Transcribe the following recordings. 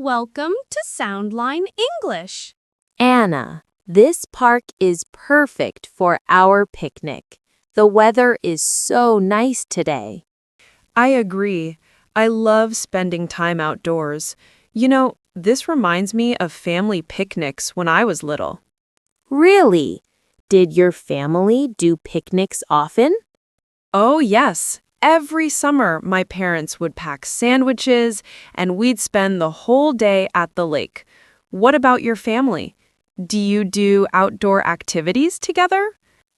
Welcome to Soundline English. Anna, this park is perfect for our picnic. The weather is so nice today. I agree. I love spending time outdoors. This reminds me of family picnics when I was little. Really? Did your family do picnics often? Oh, yes. Every summer, my parents would pack sandwiches and we'd spend the whole day at the lake. What about your family? Do you do outdoor activities together?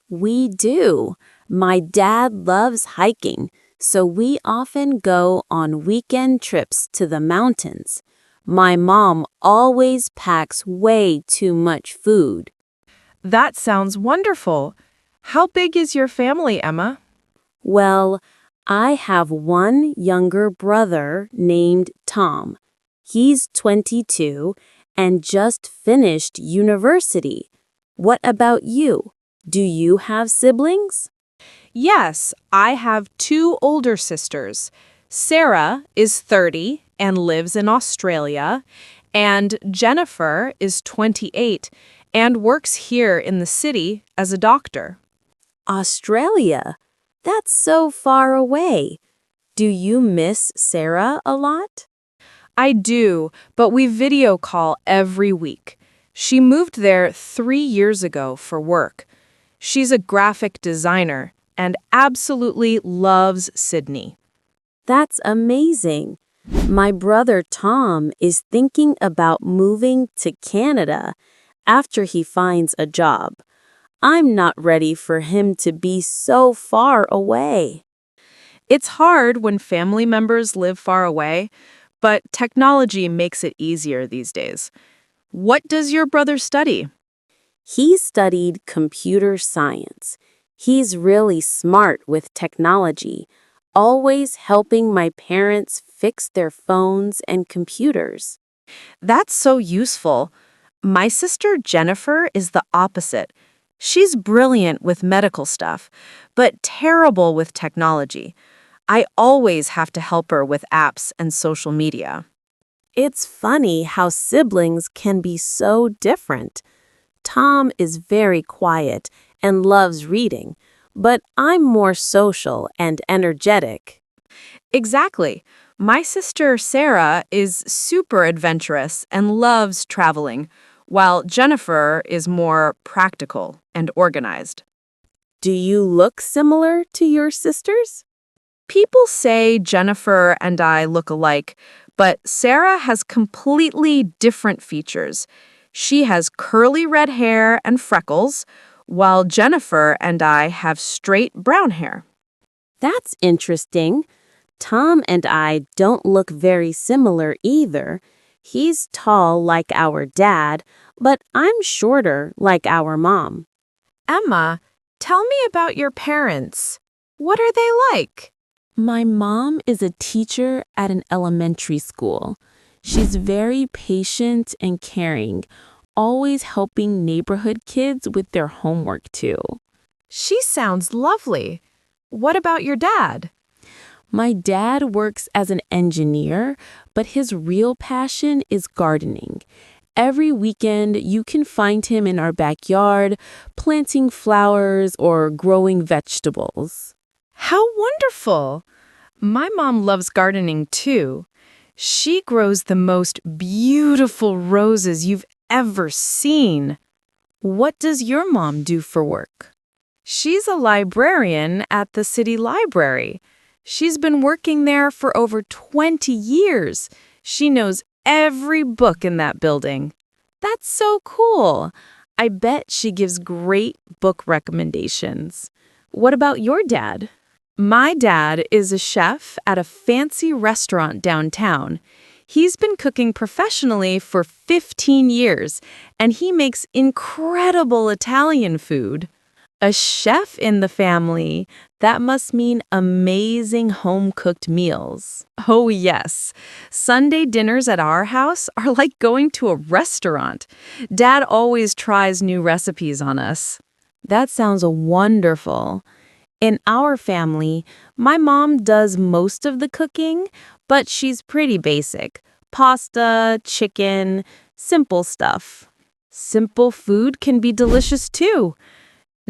We do. My dad loves hiking, so we often go on weekend trips to the mountains. My mom always packs way too much food. That sounds wonderful. How big is your family, Emma? Well, I have one younger brother named Tom. He's 22 and just finished university. What about you? Do you have siblings? Yes, I have two older sisters. Sarah is 30 and lives in Australia, and Jennifer is 28 and works here in the city as a doctor. Australia? That's so far away. Do you miss Sarah a lot? I do, but we video call every week. She moved there 3 years ago for work. She's a graphic designer and absolutely loves Sydney. That's amazing. My brother Tom is thinking about moving to Canada after he finds a job. I'm not ready for him to be so far away. It's hard when family members live far away, but technology makes it easier these days. What does your brother study? He studied computer science. He's really smart with technology, always helping my parents fix their phones and computers. That's so useful. My sister Jennifer is the opposite. She's brilliant with medical stuff, but terrible with technology. I always have to help her with apps and social media. It's funny how siblings can be so different. Tom is very quiet and loves reading, but I'm more social and energetic. Exactly. My sister Sarah is super adventurous and loves traveling, while Jennifer is more practical and organized. Do you look similar to your sisters? People say Jennifer and I look alike, but Sarah has completely different features. She has curly red hair and freckles, while Jennifer and I have straight brown hair. That's interesting. Tom and I don't look very similar either. He's tall like our dad, but I'm shorter like our mom. Emma, tell me about your parents. What are they like? My mom is a teacher at an elementary school. She's very patient and caring, always helping neighborhood kids with their homework too. She sounds lovely. What about your dad? My dad works as an engineer, but his real passion is gardening. Every weekend, you can find him in our backyard, planting flowers or growing vegetables. How wonderful! My mom loves gardening too. She grows the most beautiful roses you've ever seen. What does your mom do for work? She's a librarian at the city library. She's been working there for over 20 years. She knows every book in that building. That's so cool. I bet she gives great book recommendations. What about your dad? My dad is a chef at a fancy restaurant downtown. He's been cooking professionally for 15 years, and he makes incredible Italian food. A chef in the family, that must mean amazing home-cooked meals. Oh, yes. Sunday dinners at our house are like going to a restaurant. Dad always tries new recipes on us. That sounds wonderful. In our family, my mom does most of the cooking, but she's pretty basic. Pasta, chicken, simple stuff. Simple food can be delicious too.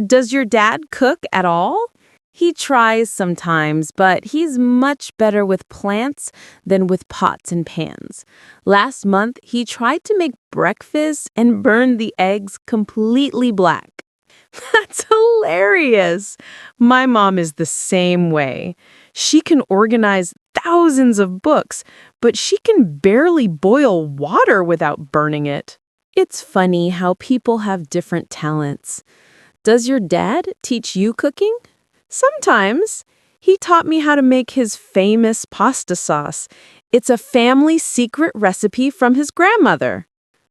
Does your dad cook at all? He tries sometimes, but he's much better with plants than with pots and pans. Last month, he tried to make breakfast and burned the eggs completely black. That's hilarious. My mom is the same way. She can organize thousands of books, but she can barely boil water without burning it. It's funny how people have different talents. Does your dad teach you cooking? Sometimes. He taught me how to make his famous pasta sauce. It's a family secret recipe from his grandmother.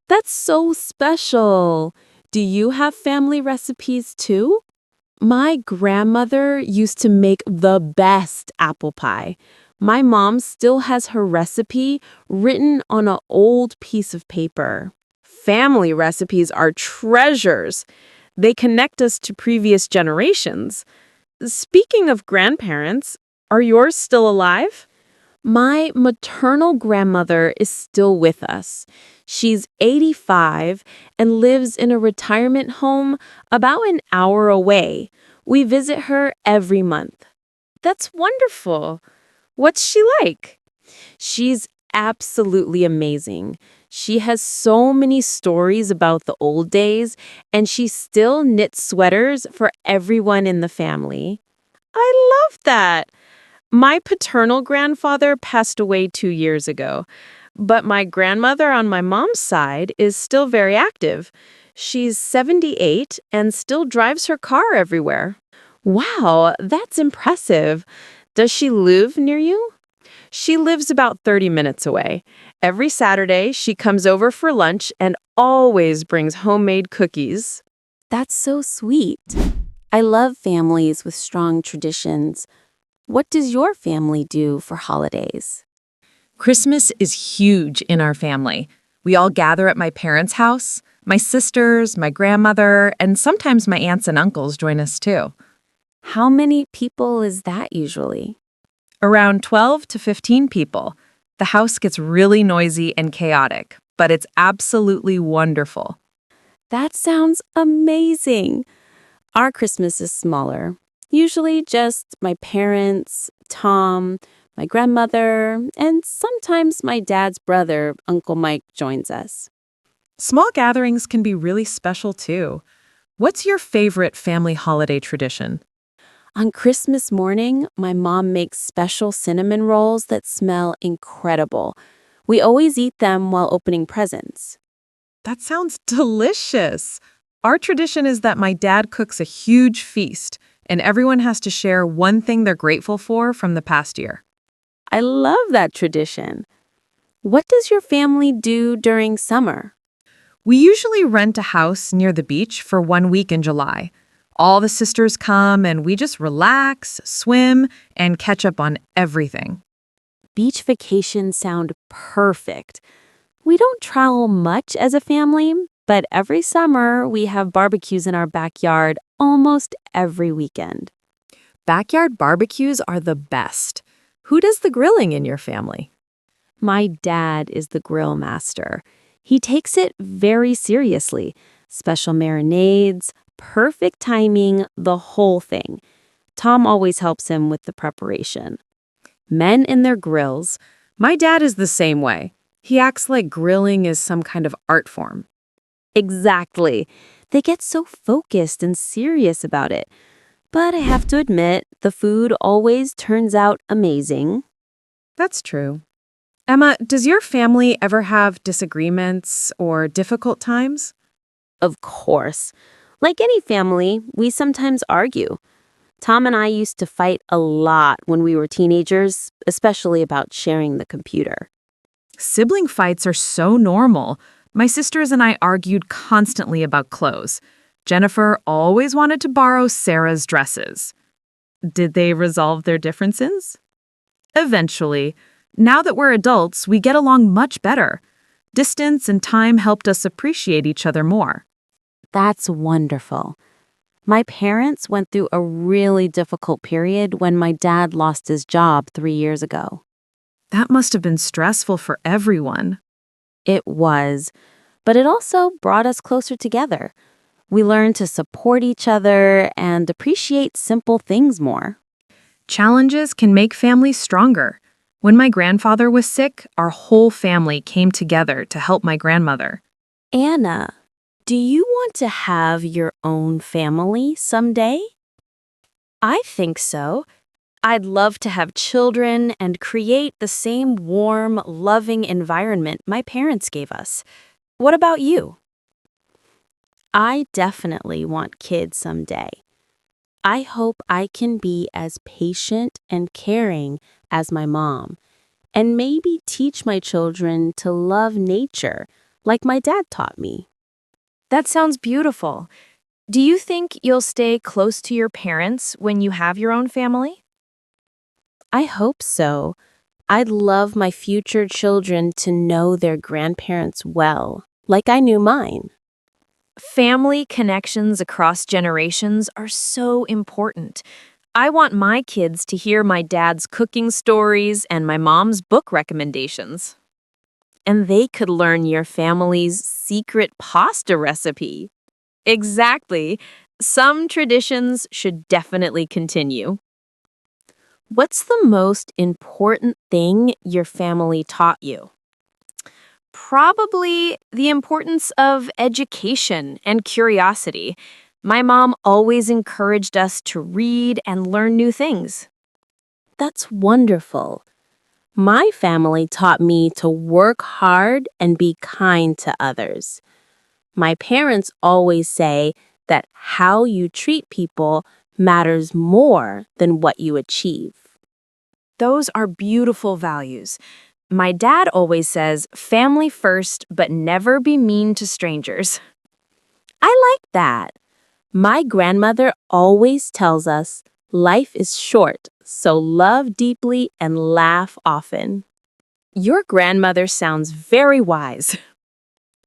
That's so special. Do you have family recipes too? My grandmother used to make the best apple pie. My mom still has her recipe written on an old piece of paper. Family recipes are treasures. They connect us to previous generations. Speaking of grandparents, are yours still alive? My maternal grandmother is still with us. She's 85 and lives in a retirement home about an hour away. We visit her every month. That's wonderful. What's she like? She's absolutely amazing. She has so many stories about the old days, and she still knits sweaters for everyone in the family. I love that. My paternal grandfather passed away 2 years ago, but my grandmother on my mom's side is still very active. She's 78 and still drives her car everywhere. Wow, that's impressive. Does she live near you? She lives about 30 minutes away. Every Saturday, she comes over for lunch and always brings homemade cookies. That's so sweet. I love families with strong traditions. What does your family do for holidays? Christmas is huge in our family. We all gather at my parents' house. My sisters, my grandmother, and sometimes my aunts and uncles join us too. How many people is that usually? Around 12 to 15 people. The house gets really noisy and chaotic, but it's absolutely wonderful. That sounds amazing. Our Christmas is smaller. Usually just my parents, Tom, my grandmother, and sometimes my dad's brother, Uncle Mike, joins us. Small gatherings can be really special too. What's your favorite family holiday tradition? On Christmas morning, my mom makes special cinnamon rolls that smell incredible. We always eat them while opening presents. That sounds delicious. Our tradition is that my dad cooks a huge feast, and everyone has to share one thing they're grateful for from the past year. I love that tradition. What does your family do during summer? We usually rent a house near the beach for 1 week in July. All the sisters come and we just relax, swim, and catch up on everything. Beach vacations sound perfect. We don't travel much as a family, but every summer we have barbecues in our backyard almost every weekend. Backyard barbecues are the best. Who does the grilling in your family? My dad is the grill master. He takes it very seriously. Special marinades, perfect timing, the whole thing. Tom always helps him with the preparation. Men and their grills. My dad is the same way. He acts like grilling is some kind of art form. Exactly. They get so focused and serious about it. But I have to admit, the food always turns out amazing. That's true. Emma, does your family ever have disagreements or difficult times? Of course. Like any family, we sometimes argue. Tom and I used to fight a lot when we were teenagers, especially about sharing the computer. Sibling fights are so normal. My sisters and I argued constantly about clothes. Jennifer always wanted to borrow Sarah's dresses. Did they resolve their differences? Eventually. Now that we're adults, we get along much better. Distance and time helped us appreciate each other more. That's wonderful. My parents went through a really difficult period when my dad lost his job 3 years ago. That must have been stressful for everyone. It was, but it also brought us closer together. We learned to support each other and appreciate simple things more. Challenges can make families stronger. When my grandfather was sick, our whole family came together to help my grandmother. Anna, do you want to have your own family someday? I think so. I'd love to have children and create the same warm, loving environment my parents gave us. What about you? I definitely want kids someday. I hope I can be as patient and caring as my mom, and maybe teach my children to love nature like my dad taught me. That sounds beautiful. Do you think you'll stay close to your parents when you have your own family? I hope so. I'd love my future children to know their grandparents well, like I knew mine. Family connections across generations are so important. I want my kids to hear my dad's cooking stories and my mom's book recommendations. And they could learn your family's secret pasta recipe. Exactly. Some traditions should definitely continue. What's the most important thing your family taught you? Probably the importance of education and curiosity. My mom always encouraged us to read and learn new things. That's wonderful. My family taught me to work hard and be kind to others. My parents always say that how you treat people matters more than what you achieve. Those are beautiful values. My dad always says, family first, but never be mean to strangers. I like that. My grandmother always tells us life is short, so love deeply and laugh often. Your grandmother sounds very wise.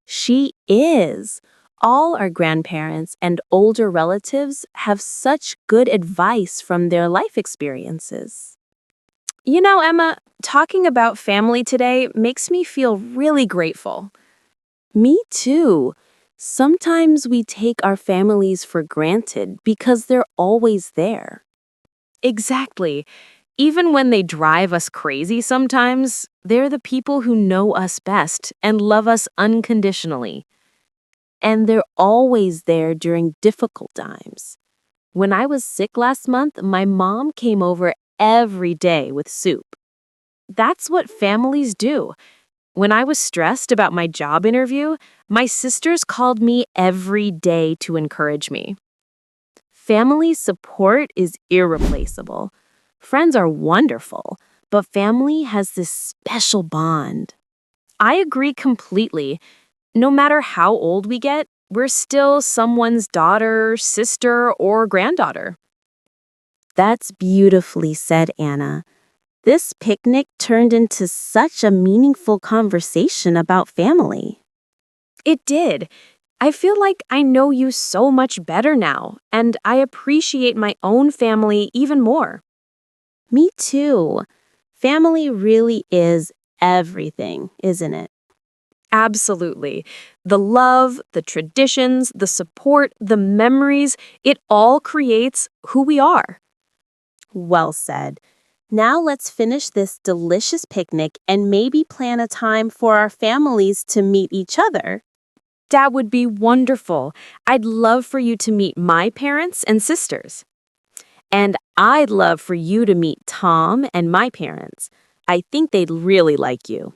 She is. All our grandparents and older relatives have such good advice from their life experiences. You know, Emma, talking about family today makes me feel really grateful. Me too. Sometimes we take our families for granted because they're always there. Exactly. Even when they drive us crazy sometimes, they're the people who know us best and love us unconditionally. And they're always there during difficult times. When I was sick last month, my mom came over every day with soup. That's what families do. When I was stressed about my job interview, my sisters called me every day to encourage me. Family support is irreplaceable. Friends are wonderful, but family has this special bond. I agree completely. No matter how old we get, we're still someone's daughter, sister, or granddaughter. That's beautifully said, Anna. This picnic turned into such a meaningful conversation about family. It did. I feel like I know you so much better now, and I appreciate my own family even more. Me too. Family really is everything, isn't it? Absolutely. The love, the traditions, the support, the memories, it all creates who we are. Well said. Now let's finish this delicious picnic and maybe plan a time for our families to meet each other. That would be wonderful. I'd love for you to meet my parents and sisters. And I'd love for you to meet Tom and my parents. I think they'd really like you.